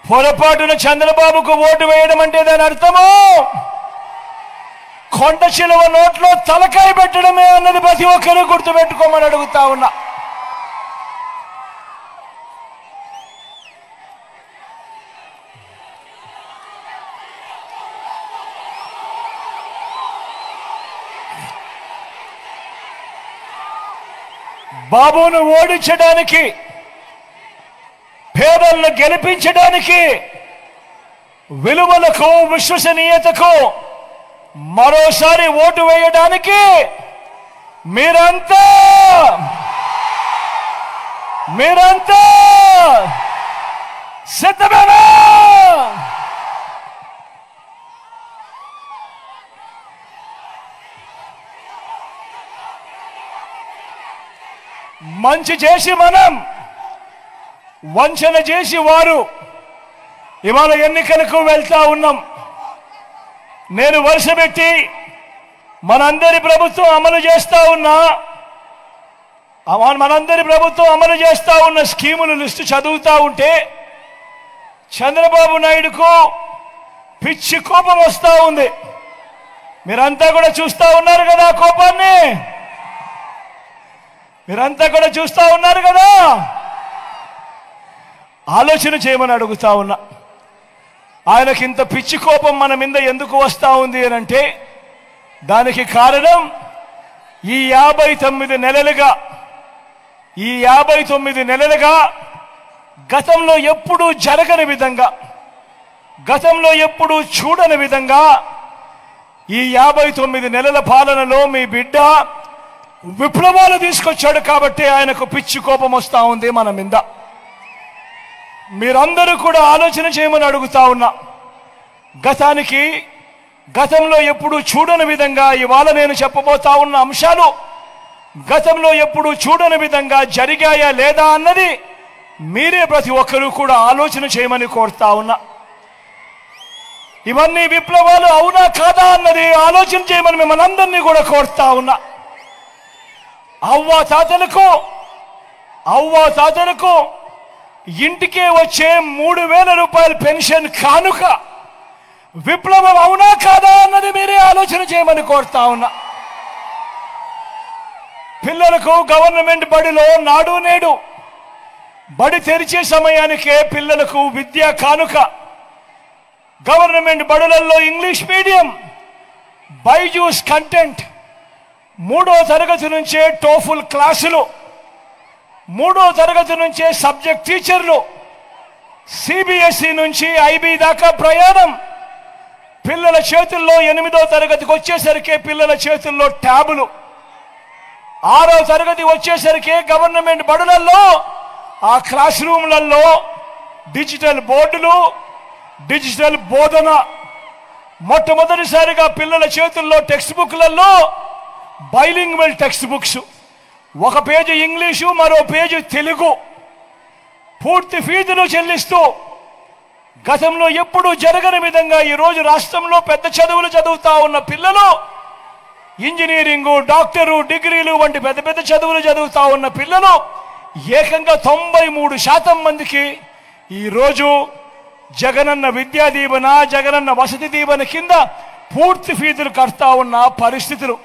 పొరపాటున చంద్రబాబుకు ఓటు వేయడం అంటే దాని అర్థము కొండ చిలువ నోట్లో తలకాయ పెట్టడమే అన్నది ప్రతి ఒక్కరూ గుర్తుపెట్టుకోమని అడుగుతా ఉన్నా. బాబును ఓడించడానికి, పేదలను గెలిపించడానికి, విలువలకు విశ్వసనీయతకు మరోసారి ఓటు వేయడానికి మీరంతా సిద్ధమేనా? మంచి చేసి మనం వంచన చేసి వారు ఇవాళ ఎన్నికలకు వెళ్తా ఉన్నాం. నేను వరుస పెట్టి మనందరి ప్రభుత్వం అమలు చేస్తా ఉన్న స్కీముల లిస్టు చదువుతా ఉంటే చంద్రబాబు నాయుడుకు పిచ్చి కోపం వస్తూ ఉంది. మీరంతా కూడా చూస్తూ ఉన్నారు కదా కోపాన్ని, మీరంతా కూడా చూస్తూ ఉన్నారు కదా. ఆలోచన చేయమని అడుగుతా ఉన్నా. ఆయనకి ఇంత పిచ్చి కోపం మన మీద ఎందుకు వస్తూ ఉంది అని అంటే దానికి కారణం ఈ 59 నెలలుగా గతంలో ఎప్పుడూ జరగని విధంగా, గతంలో ఎప్పుడూ చూడని విధంగా ఈ 59 నెలల పాలనలో మీ బిడ్డ విప్లవాలు తీసుకొచ్చాడు. కాబట్టి ఆయనకు పిచ్చి కోపం వస్తూ ఉంది మన మీద. మీరందరూ కూడా ఆలోచన చేయమని అడుగుతా ఉన్నా. గతంలో ఎప్పుడు చూడని విధంగా ఇవాళ నేను చెప్పబోతా ఉన్న అంశాలు గతంలో ఎప్పుడు చూడని విధంగా జరిగాయా లేదా అన్నది మీరే ప్రతి ఒక్కరూ కూడా ఆలోచన చేయమని కోరుతా ఉన్నా. ఇవన్నీ విప్లవాలు అవునా కాదా అన్నది ఆలోచన చేయమని మిమ్మల్ని అందరినీ కూడా కోరుతా ఉన్నా. అవ్వ తాతలకు ఇంటికే వచ్చే 3,000 రూపాయల పెన్షన్ కానుక విప్లవం అవునా కాదా అన్నది మీరే ఆలోచన చేయమని కోరుతా ఉన్నా. పిల్లలకు గవర్నమెంట్ బడిలో నాడు నేడు బడి తెరిచే సమయానికే పిల్లలకు విద్యా కానుక, గవర్నమెంట్ బడులలో ఇంగ్లీష్ మీడియం బైజూస్ కంటెంట్, 3వ తరగతి నుంచే టోఫుల్ క్లాసులు, 3వ తరగతి నుంచే సబ్జెక్ట్ టీచర్లు, సిబిఎస్ఈ నుంచి ఐబీ దాకా ప్రయాణం, పిల్లల చేతుల్లో 8వ తరగతికి వచ్చేసరికి పిల్లల చేతుల్లో ట్యాబులు, 6వ తరగతి వచ్చేసరికి గవర్నమెంట్ బడులలో ఆ క్లాస్ రూమ్లలో డిజిటల్ బోర్డులు, డిజిటల్ బోధన, మొట్టమొదటిసారిగా పిల్లల చేతుల్లో టెక్స్ట్ బుక్లలో బైలింగ్వల్ టెక్స్ట్ బుక్స్, ఒక పేజీ ఇంగ్లీషు మరో పేజీ తెలుగు, పూర్తి ఫీజులు చెల్లిస్తూ గతంలో ఎప్పుడూ జరగని విధంగా ఈరోజు రాష్ట్రంలో పెద్ద చదువులు చదువుతా ఉన్న పిల్లలు, ఇంజనీరింగు, డాక్టరు, డిగ్రీలు వంటి పెద్ద పెద్ద చదువులు చదువుతా ఉన్న పిల్లలు ఏకంగా 93% మందికి ఈరోజు జగనన్న విద్యా దీవెన, జగనన్న వసతి దీవెన కింద పూర్తి ఫీజులు కడతా ఉన్న పరిస్థితులు.